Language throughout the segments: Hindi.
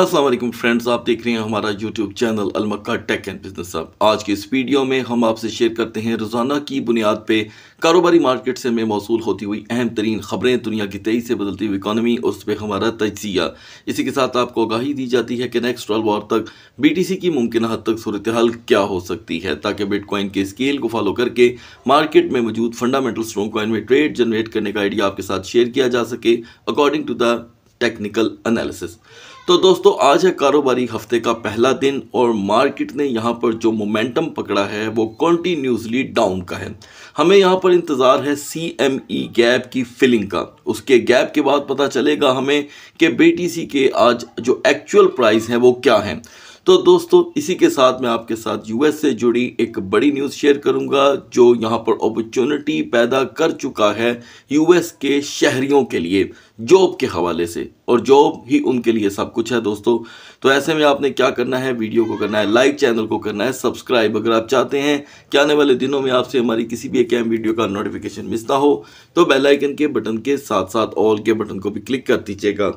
अस्सलाम वालेकुम फ्रेंड्स, आप देख रहे हैं हमारा YouTube channel Almakka tech and business hub. आज की इस वीडियो में हम आपसे शेयर करते हैं रोज़ाना की बुनियाद पे कारोबारी मार्केट से में मौसूल होती हुई अहम तरीन खबरें, दुनिया की तेज़ी से बदलती हुई इकॉनमी और उस पर हमारा तजिया। इसी के साथ आपको आगाही दी जाती है कि नेक्स्ट 12 आवर तक BTC की मुमकिन हद तक सूरत हाल क्या हो सकती है, ताकि बिटकॉइन के स्केल को फॉलो करके मार्केट में मौजूद फंडामेंटल स्ट्रॉन्ग कॉइन में ट्रेड जनरेट करने का आइडिया आपके साथ शेयर किया जा सके according to the technical analysis. तो दोस्तों, आज है कारोबारी हफ्ते का पहला दिन और मार्केट ने यहाँ पर जो मोमेंटम पकड़ा है वो कंटिन्यूसली डाउन का है। हमें यहाँ पर इंतज़ार है CME गैप की फिलिंग का। उसके गैप के बाद पता चलेगा हमें कि BTC के आज जो एक्चुअल प्राइस है वो क्या है। तो दोस्तों, इसी के साथ मैं आपके साथ US से जुड़ी एक बड़ी न्यूज़ शेयर करूंगा जो यहाँ पर अपॉर्चुनिटी पैदा कर चुका है US के शहरियों के लिए जॉब के हवाले से, और जॉब ही उनके लिए सब कुछ है दोस्तों। तो ऐसे में आपने क्या करना है, वीडियो को करना है लाइक, चैनल को करना है सब्सक्राइब। अगर आप चाहते हैं कि आने वाले दिनों में आपसे हमारी किसी भी एक अहम वीडियो का नोटिफिकेशन मिस ना हो तो बेल आइकन के बटन के साथ साथ ऑल के बटन को भी क्लिक कर दीजिएगा।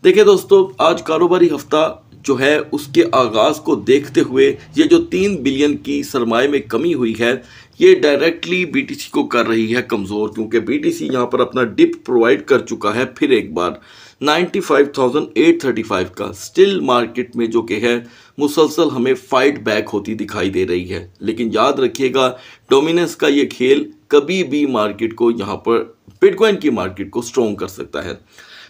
देखिए दोस्तों, आज कारोबारी हफ्ता जो है उसके आगाज़ को देखते हुए ये जो 3 बिलियन की सरमाए में कमी हुई है ये डायरेक्टली BTC को कर रही है कमज़ोर, क्योंकि BTC यहाँ पर अपना डिप प्रोवाइड कर चुका है फिर एक बार 95,835 का। स्टिल मार्केट में जो कि है मुसलसल हमें फाइट बैक होती दिखाई दे रही है, लेकिन याद रखिएगा डोमिनेंस का ये खेल कभी भी मार्केट को यहाँ पर बिटकॉइन की मार्केट को स्ट्रॉन्ग कर सकता है।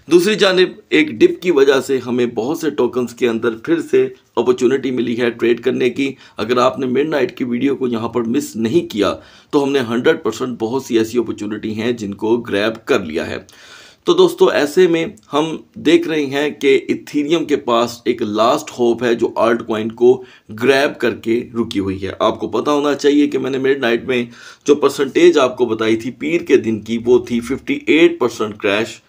दूसरी जानिब एक डिप की वजह से हमें बहुत से टोकन्स के अंदर फिर से अपॉर्चुनिटी मिली है ट्रेड करने की। अगर आपने मिडनाइट की वीडियो को यहाँ पर मिस नहीं किया तो हमने 100% बहुत सी ऐसी अपॉर्चुनिटी हैं जिनको ग्रैब कर लिया है। तो दोस्तों, ऐसे में हम देख रहे हैं कि इथीरियम के पास एक लास्ट होप है जो आल्ट कॉइन को ग्रैब करके रुकी हुई है। आपको पता होना चाहिए कि मैंने मिडनाइट में जो परसेंटेज आपको बताई थी पीर के दिन की वो थी 58% crash,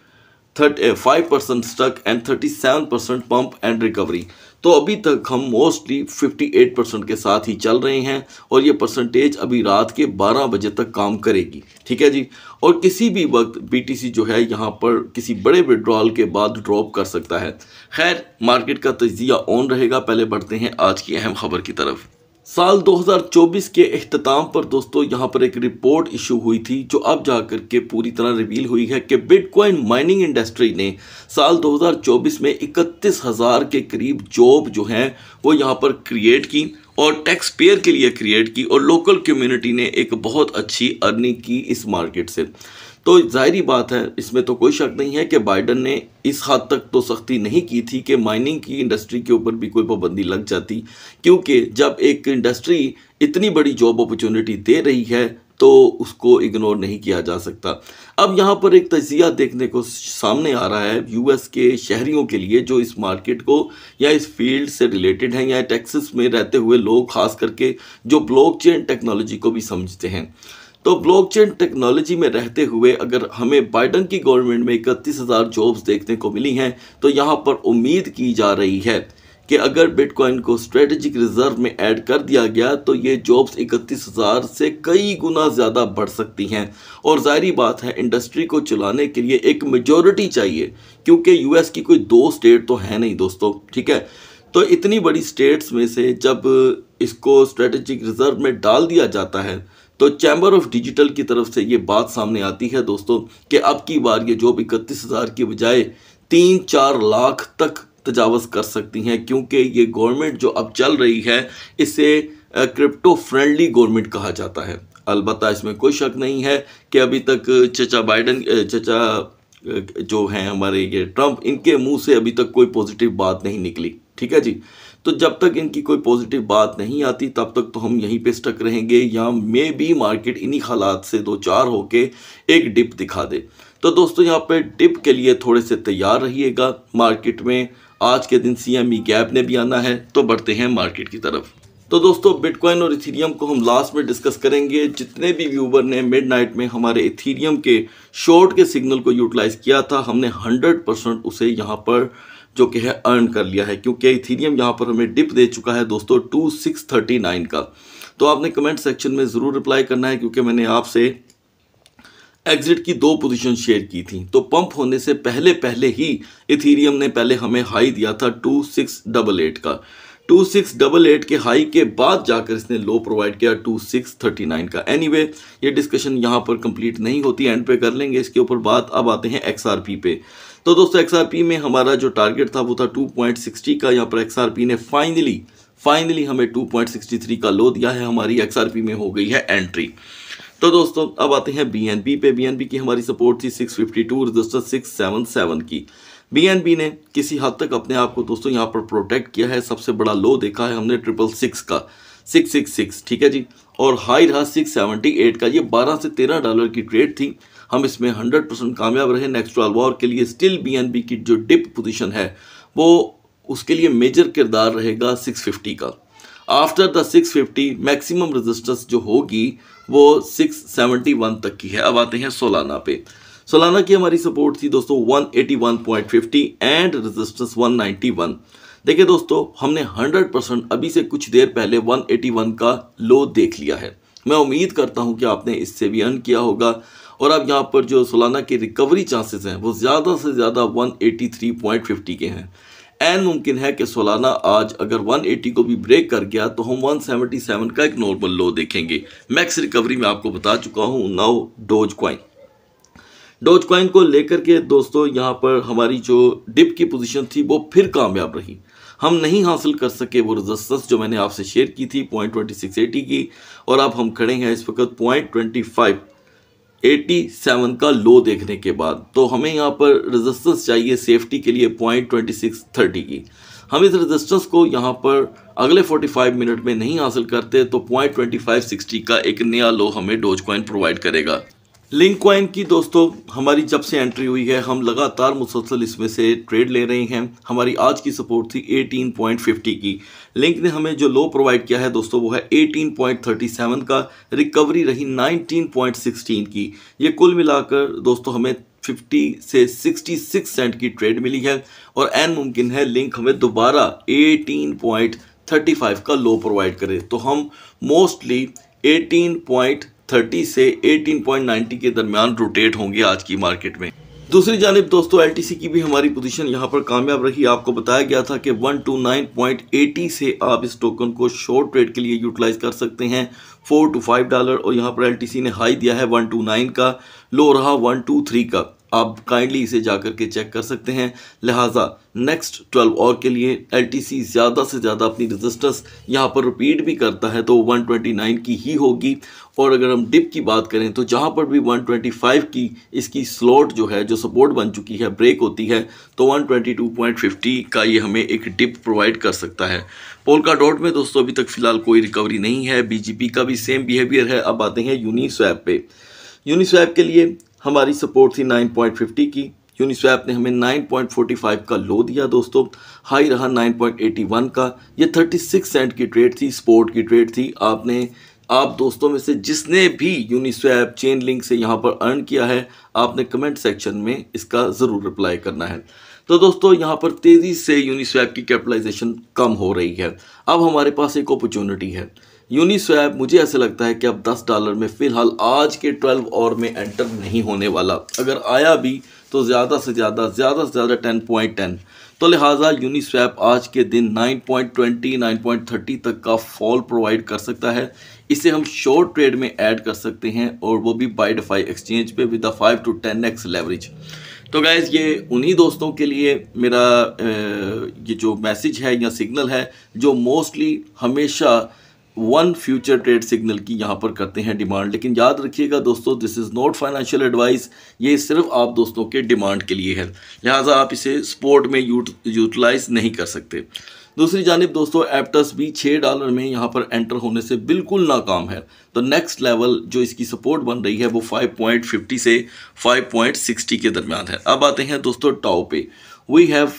5% stuck and 37% pump and recovery. तो अभी तक हम मोस्टली 58% के साथ ही चल रहे हैं और ये परसेंटेज अभी रात के 12 बजे तक काम करेगी, ठीक है जी। और किसी भी वक्त BTC जो है यहाँ पर किसी बड़े विड्रॉल के बाद ड्रॉप कर सकता है। खैर, मार्केट का तजिया ऑन रहेगा। पहले बढ़ते हैं आज की अहम खबर की तरफ। साल 2024 के इख्तिताम पर दोस्तों यहाँ पर एक रिपोर्ट इशू हुई थी जो अब जाकर के पूरी तरह रिवील हुई है कि बिटकॉइन माइनिंग इंडस्ट्री ने साल 2024 में 31,000 के करीब जॉब जो हैं वो यहाँ पर क्रिएट की और टैक्स पेयर के लिए क्रिएट की, और लोकल कम्युनिटी ने एक बहुत अच्छी अर्निंग की इस मार्केट से। तो जाहिर बात है, इसमें तो कोई शक नहीं है कि बाइडन ने इस हद तक तो सख्ती नहीं की थी कि माइनिंग की इंडस्ट्री के ऊपर भी कोई पाबंदी लग जाती, क्योंकि जब एक इंडस्ट्री इतनी बड़ी जॉब अपॉर्चुनिटी दे रही है तो उसको इग्नोर नहीं किया जा सकता। अब यहाँ पर एक तजिया देखने को सामने आ रहा है US के शहरियों के लिए जो इस मार्केट को या इस फील्ड से रिलेटेड हैं, या टेक्सास में रहते हुए लोग खास करके जो ब्लॉकचेन टेक्नोलॉजी को भी समझते हैं। तो ब्लॉकचेन टेक्नोलॉजी में रहते हुए अगर हमें बाइडन की गवर्नमेंट में 31,000 जॉब्स देखने को मिली हैं तो यहाँ पर उम्मीद की जा रही है कि अगर बिटकॉइन को स्ट्रेटेजिक रिजर्व में ऐड कर दिया गया तो ये जॉब्स 31,000 से कई गुना ज़्यादा बढ़ सकती हैं। और जाहिर बात है, इंडस्ट्री को चलाने के लिए एक मेजॉरिटी चाहिए, क्योंकि US की कोई 2 स्टेट तो है नहीं दोस्तों, ठीक है। तो इतनी बड़ी स्टेट्स में से जब इसको स्ट्रेटेजिक रिजर्व में डाल दिया जाता है तो चैम्बर ऑफ डिजिटल की तरफ से ये बात सामने आती है दोस्तों कि अब की बार ये जॉब 31,000 की बजाय 3-4 लाख तक तजावज़ कर सकती हैं, क्योंकि ये गवर्नमेंट जो अब चल रही है इसे क्रिप्टो फ्रेंडली गवर्नमेंट कहा जाता है। अलबत्ता इसमें कोई शक नहीं है कि अभी तक चचा जो हैं हमारे ये ट्रंप, इनके मुंह से अभी तक कोई पॉजिटिव बात नहीं निकली, ठीक है जी। तो जब तक इनकी कोई पॉजिटिव बात नहीं आती तब तक तो हम यहीं पे स्टक रहेंगे, या मे बी मार्केट इन्हीं हालात से 2-4 होके एक डिप दिखा दे। तो दोस्तों, यहाँ पे डिप के लिए थोड़े से तैयार रहिएगा। मार्केट में आज के दिन CME गैप ने भी आना है। तो बढ़ते हैं मार्केट की तरफ। तो दोस्तों, बिटकॉइन और इथीरियम को हम लास्ट में डिस्कस करेंगे। जितने भी व्यूवर ने मिडनाइट में हमारे इथीरियम के शॉर्ट के सिग्नल को यूटिलाइज किया था, हमने 100% उसे यहाँ पर जो कि है अर्न कर लिया है, क्योंकि इथीरियम यहाँ पर हमें डिप दे चुका है दोस्तों 2639 का। तो आपने कमेंट सेक्शन में ज़रूर रिप्लाई करना है, क्योंकि मैंने आपसे एग्जिट की 2 पोजीशन शेयर की थी। तो पंप होने से पहले पहले ही इथीरियम ने पहले हमें हाई दिया था 2688 का। 2688 के हाई के बाद जाकर इसने लो प्रोवाइड किया 2639 का। एनीवे ये डिस्कशन यहाँ पर कंप्लीट नहीं होती, एंड पे कर लेंगे इसके ऊपर बात। अब आते हैं XRP पे। तो दोस्तों XRP में हमारा जो टारगेट था वो था 2.60 का। यहाँ पर XRP ने फाइनली हमें 2.63 का लो दिया है। हमारी XRP में हो गई है एंट्री। तो दोस्तों अब आते हैं BNB पे। BNB की हमारी सपोर्ट थी 652, रजिस्टर 677 की। BNB ने किसी हद तक अपने आप को दोस्तों यहाँ पर प्रोटेक्ट किया है। सबसे बड़ा लो देखा है हमने 666 का, 666, ठीक है जी, और हाई रहा 678 का। ये 12 से 13 डॉलर की ट्रेड थी। हम इसमें 100% कामयाब रहे। नेक्स्ट 12 आवर के लिए स्टिल BNB की जो डिप पोजीशन है वो उसके लिए मेजर किरदार रहेगा 650 का। आफ्टर द 650 मैक्सिमम रेजिस्टेंस जो होगी वो 671 तक की है। अब आते हैं सोलाना पे। सोलाना की हमारी सपोर्ट थी दोस्तों 181.50 एंड रेजिस्टेंस 191। देखिए दोस्तों हमने 100% अभी से कुछ देर पहले 181 का लो देख लिया है। मैं उम्मीद करता हूं कि आपने इससे भी अर्न किया होगा। और अब यहाँ पर जो सोलाना के रिकवरी चांसेस हैं वो ज़्यादा से ज़्यादा 183.50 के हैं। एंड मुमकिन है कि सोलाना आज अगर 180 को भी ब्रेक कर गया तो हम 177 का एक नॉर्मल लो देखेंगे। मैक्स रिकवरी में आपको बता चुका हूँ। नाउ डोज कॉइन को लेकर के दोस्तों यहाँ पर हमारी जो डिप की पोजीशन थी वो फिर कामयाब रही। हम नहीं हासिल कर सके वो रेजिस्टेंस जो मैंने आपसे शेयर की थी 0.2680 की, और अब हम खड़े हैं इस वक्त 0.2587 का लो देखने के बाद। तो हमें यहाँ पर रेजिस्टेंस चाहिए सेफ्टी के लिए 0.2630 की। हम इस रेजिस्टेंस को यहाँ पर अगले 45 मिनट में नहीं हासिल करते तो 0.2560 का एक नया लो हमें डोज कॉइन प्रोवाइड करेगा। लिंक कॉइन की दोस्तों हमारी जब से एंट्री हुई है हम लगातार मुसलसल इसमें से ट्रेड ले रहे हैं। हमारी आज की सपोर्ट थी 18.50 की। लिंक ने हमें जो लो प्रोवाइड किया है दोस्तों वो है 18.37 का। रिकवरी रही 19.16 की। ये कुल मिलाकर दोस्तों हमें 50 से 66 सेंट की ट्रेड मिली है। और एन मुमकिन है लिंक हमें दोबारा 18.35 का लो प्रोवाइड करे। तो हम मोस्टली 18.30 से 18.90 के दरमियान रोटेट होंगे आज की मार्केट में। दूसरी जानिब दोस्तों LTC की भी हमारी पोजीशन यहाँ पर कामयाब रही। आपको बताया गया था कि 129.80 से आप इस टोकन को शॉर्ट ट्रेड के लिए यूटिलाइज कर सकते हैं $4 to $5, और यहाँ पर LTC ने हाई दिया है 129 का, लो रहा 123 का। आप काइंडली इसे जाकर के चेक कर सकते हैं। लिहाजा नेक्स्ट 12 आवर के लिए LTC ज़्यादा से ज़्यादा अपनी रेजिस्टेंस यहाँ पर रिपीट भी करता है तो 129 की ही होगी। और अगर हम डिप की बात करें तो जहाँ पर भी 125 की इसकी स्लॉट जो है जो सपोर्ट बन चुकी है ब्रेक होती है तो 122.50 का ये हमें एक डिप प्रोवाइड कर सकता है। पोल्का डॉट में दोस्तों अभी तक फ़िलहाल कोई रिकवरी नहीं है। BGP का भी सेम बिहेवियर है। अब आते हैं यूनिस्वैप पे। यूनिस्वैप के लिए हमारी सपोर्ट थी 9.50 की। यूनिस्वैप ने हमें 9.45 का लो दिया दोस्तों। हाई रहा 9.81 का। ये 36 सेंट की ट्रेड थी, स्पोर्ट की ट्रेड थी। आप दोस्तों में से जिसने भी यूनिस्वैप चेन लिंक से यहाँ पर अर्न किया है आपने कमेंट सेक्शन में इसका ज़रूर रिप्लाई करना है। तो दोस्तों यहाँ पर तेज़ी से यूनिस्वैप की कैपिटलाइजेशन कम हो रही है। अब हमारे पास एक अपॉर्चुनिटी है। यूनिस्वैप मुझे ऐसा लगता है कि अब $10 में फ़िलहाल आज के 12 आवर में एंटर नहीं होने वाला। अगर आया भी तो ज़्यादा से ज़्यादा 10.10। तो लिहाजा यूनिस्वैप आज के दिन 9.20 9.30 तक का फॉल प्रोवाइड कर सकता है। इसे हम शॉर्ट ट्रेड में ऐड कर सकते हैं और वो भी बाइडिफाई एक्सचेंज पे विद 5 to 10x लेवरेज। तो गाइज़ ये उन्हीं दोस्तों के लिए मेरा ये जो मैसेज है या सिग्नल है जो मोस्टली हमेशा वन फ्यूचर ट्रेड सिग्नल की यहाँ पर करते हैं डिमांड। लेकिन याद रखिएगा दोस्तों this is not financial advice. ये सिर्फ आप दोस्तों के डिमांड के लिए है। लिहाजा आप इसे स्पोर्ट में यूटिलाइज नहीं कर सकते। दूसरी जानिब दोस्तों एप्टस भी $6 में यहाँ पर एंटर होने से बिल्कुल नाकाम है। तो नेक्स्ट लेवल जो इसकी सपोर्ट बन रही है वो 5.50 से 5.60 के दरमियान है। अब आते हैं दोस्तों टाओ पे। वी हैव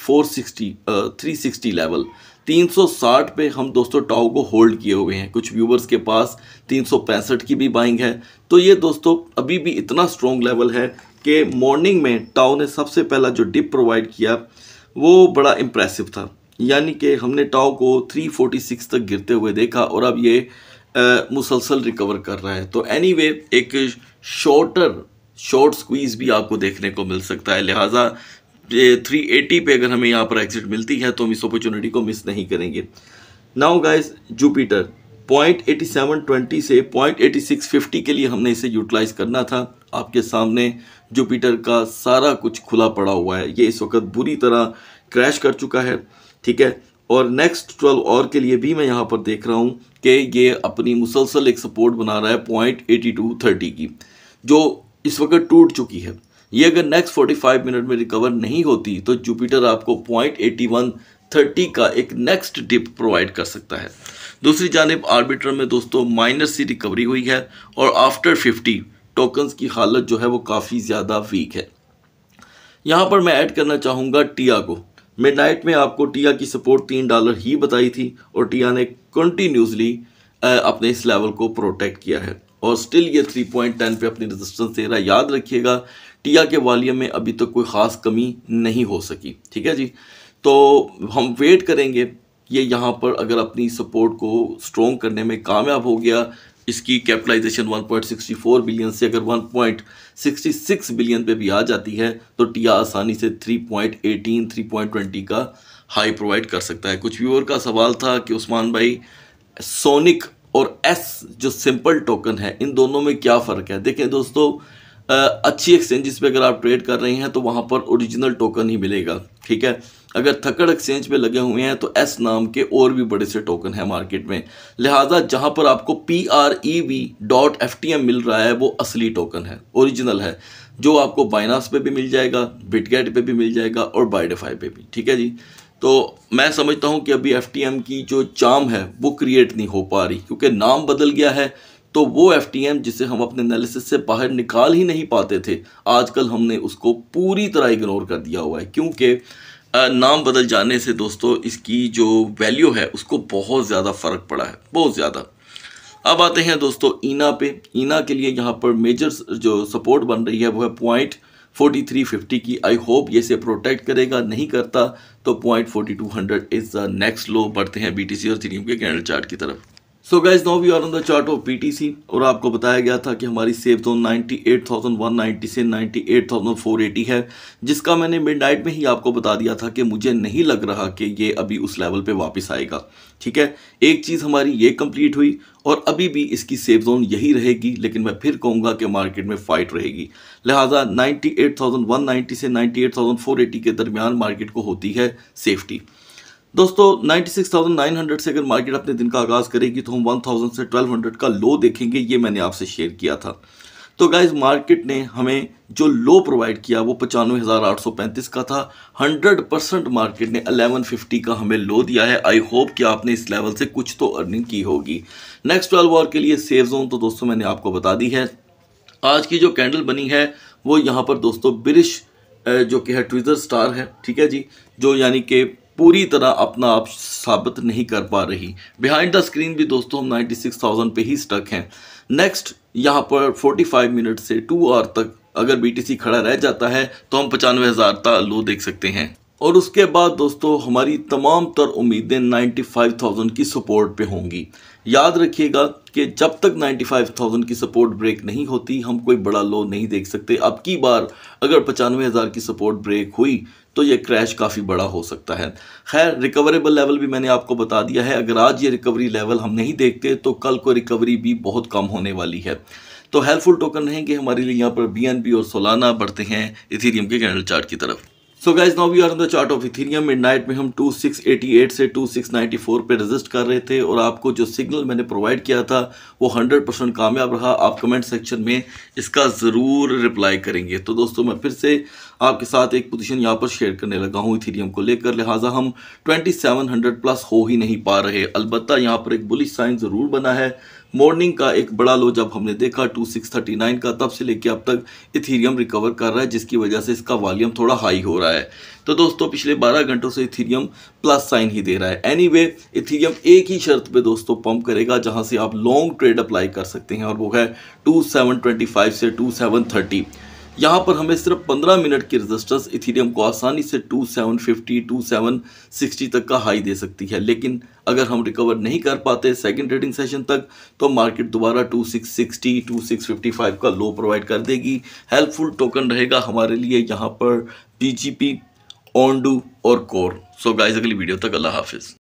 360 लेवल 360 पे हम दोस्तों टाओ को होल्ड किए हुए हैं। कुछ व्यूवर्स के पास 365 की भी बाइंग है। तो ये दोस्तों अभी भी इतना स्ट्रॉन्ग लेवल है कि मॉर्निंग में टाओ ने सबसे पहला जो डिप प्रोवाइड किया वो बड़ा इम्प्रेसिव था। यानी कि हमने टाओ को 346 तक गिरते हुए देखा और अब ये मुसलसल रिकवर कर रहा है। तो एनीवे एक शॉर्ट स्क्वीज भी आपको देखने को मिल सकता है। लिहाजा 380 पे अगर हमें यहाँ पर एग्जिट मिलती है तो हम इस अपॉर्चुनिटी को मिस नहीं करेंगे। नाउ गाइस, जुपिटर 0.8720 से 0.8650 के लिए हमने इसे यूटिलाइज करना था। आपके सामने जुपिटर का सारा कुछ खुला पड़ा हुआ है। ये इस वक्त बुरी तरह क्रैश कर चुका है, ठीक है। और नेक्स्ट 12 आवर के लिए भी मैं यहाँ पर देख रहा हूँ कि ये अपनी मुसलसल एक सपोर्ट बना रहा है 0.8230 की, जो इस वक्त टूट चुकी है। ये अगर नेक्स्ट 45 मिनट में रिकवर नहीं होती तो जुपिटर आपको 0.8130 का एक नेक्स्ट डिप प्रोवाइड कर सकता है। दूसरी जानिब आर्बिट्रम में दोस्तों माइनर सी रिकवरी हुई है और आफ्टर 50 टोकन्स की हालत जो है वो काफ़ी ज़्यादा वीक है। यहाँ पर मैं ऐड करना चाहूँगा टिया को। मिडनाइट में आपको टिया की सपोर्ट $3 ही बताई थी और टिया ने कंटिन्यूसली अपने इस लेवल को प्रोटेक्ट किया है और स्टिल ये 3.10 पे अपनी रेजिस्टेंस दे रहा है। याद रखिएगा टिया के वॉल्यूम में अभी तक कोई ख़ास कमी नहीं हो सकी, ठीक है जी। तो हम वेट करेंगे ये यहाँ पर अगर अपनी सपोर्ट को स्ट्रॉन्ग करने में कामयाब हो गया, इसकी कैपिटलाइजेशन 1.64 बिलियन से अगर 1.66 बिलियन पे भी आ जाती है तो टिया आसानी से 3.18 3.20 का हाई प्रोवाइड कर सकता है। कुछ व्यूअर का सवाल था कि उस्मान भाई सोनिक और एस जो सिंपल टोकन है इन दोनों में क्या फ़र्क है। देखें दोस्तों, अच्छी एक्सचेंजेस पे अगर आप ट्रेड कर रहे हैं तो वहाँ पर ओरिजिनल टोकन ही मिलेगा, ठीक है। अगर थक्कड़ एक्सचेंज पे लगे हुए हैं तो एस नाम के और भी बड़े से टोकन है मार्केट में। लिहाजा जहाँ पर आपको PREV.FTM मिल रहा है वो असली टोकन है, ओरिजिनल है, जो आपको बाइनास पे भी मिल जाएगा, बिटगेट पे भी मिल जाएगा और बाइडेफाई पे भी, ठीक है जी। तो मैं समझता हूँ कि अभी FTM की जो चार्म है वो क्रिएट नहीं हो पा रही क्योंकि नाम बदल गया है। तो वो FTM जिसे हम अपने एनालिसिस से बाहर निकाल ही नहीं पाते थे, आजकल हमने उसको पूरी तरह इग्नोर कर दिया हुआ है क्योंकि नाम बदल जाने से दोस्तों इसकी जो वैल्यू है उसको बहुत ज़्यादा फ़र्क पड़ा है, बहुत ज़्यादा। अब आते हैं दोस्तों ईना पे। ईना के लिए यहाँ पर मेजर जो सपोर्ट बन रही है वो है 0.4350 की। आई होप ये इसे प्रोटेक्ट करेगा, नहीं करता तो 0.4200 इज़ द नेक्स्ट लो। बढ़ते हैं BTC और इथेरियम के कैंडल चार्ट की तरफ। So guys, now we are on the chart of BTC और आपको बताया गया था कि हमारी सेफ जोन 98,190 से 98,480 है, जिसका मैंने मिडनाइट में ही आपको बता दिया था कि मुझे नहीं लग रहा कि ये अभी उस लेवल पे वापस आएगा, ठीक है। एक चीज़ हमारी ये कंप्लीट हुई और अभी भी इसकी सेफ जोन यही रहेगी, लेकिन मैं फिर कहूँगा कि मार्केट में फाइट रहेगी। लिहाजा 98,190 से 98,480 के दरमियान मार्केट को होती है सेफ्टी। दोस्तों 96,900 से अगर मार्केट अपने दिन का आगाज़ करेगी तो हम 1000 से 1200 का लो देखेंगे, ये मैंने आपसे शेयर किया था। तो गाइज, मार्केट ने हमें जो लो प्रोवाइड किया वो 95,835 का था। 100% मार्केट ने 1150 का हमें लो दिया है। आई होप कि आपने इस लेवल से कुछ तो अर्निंग की होगी। नेक्स्ट 12 आवर के लिए सेफ जोन तो दोस्तों मैंने आपको बता दी है। आज की जो कैंडल बनी है वो यहाँ पर दोस्तों बिरिश जो कि है ट्विज़र स्टार है, ठीक है जी, जो यानी कि पूरी तरह अपना आप साबित नहीं कर पा रही। बिहाइंड द स्क्रीन भी दोस्तों हम 96,000 पे ही स्टक हैं। नेक्स्ट यहाँ पर 45 मिनट से 2 आवर तक अगर BTC खड़ा रह जाता है तो हम 95,000 का लो देख सकते हैं और उसके बाद दोस्तों हमारी तमाम तर उम्मीदें 95,000 की सपोर्ट पे होंगी। याद रखिएगा कि जब तक 95,000 की सपोर्ट ब्रेक नहीं होती हम कोई बड़ा लो नहीं देख सकते। अब की बार अगर 95,000 की सपोर्ट ब्रेक हुई तो ये क्रैश काफ़ी बड़ा हो सकता है। खैर, रिकवरेबल लेवल भी मैंने आपको बता दिया है। अगर आज ये रिकवरी लेवल हम नहीं देखते तो कल को रिकवरी भी बहुत कम होने वाली है। तो हेल्पफुल टोकन रहेंगे हमारे लिए यहाँ पर BNB और सोलाना। बढ़ते हैं इथेरियम के कैंडल चार्ट की तरफ। So guys, now we are on the chart of Ethereum. Midnight में हम 2688 से 2694 पे रेजिस्ट कर रहे थे और आपको जो सिग्नल मैंने प्रोवाइड किया था वो 100% कामयाब रहा। आप कमेंट सेक्शन में इसका ज़रूर रिप्लाई करेंगे। तो दोस्तों मैं फिर से आपके साथ एक पोजीशन यहाँ पर शेयर करने लगा हूँ इथेरियम को लेकर। लिहाजा हम 2700 प्लस हो ही नहीं पा रहे। अलबत्ता यहाँ पर एक बुलिश साइन ज़रूर बना है। मॉर्निंग का एक बड़ा लो जब हमने देखा 2639 का, तब से लेके अब तक इथेरियम रिकवर कर रहा है, जिसकी वजह से इसका वॉल्यूम थोड़ा हाई हो रहा है। तो दोस्तों पिछले 12 घंटों से इथेरियम प्लस साइन ही दे रहा है। एनीवे, इथेरियम एक ही शर्त पे दोस्तों पंप करेगा जहां से आप लॉन्ग ट्रेड अप्लाई कर सकते हैं और वो है 2725 से 2730। यहाँ पर हमें सिर्फ 15 मिनट की रेजिस्टेंस इथेरियम को आसानी से 2750 2760 तक का हाई दे सकती है, लेकिन अगर हम रिकवर नहीं कर पाते सेकंड ट्रेडिंग सेशन तक तो मार्केट दोबारा 2660 2655 का लो प्रोवाइड कर देगी। हेल्पफुल टोकन रहेगा हमारे लिए यहाँ पर BGP, ओंडू और कोर। सो गाइस, अगली वीडियो तक अल्लाह हाफिज़।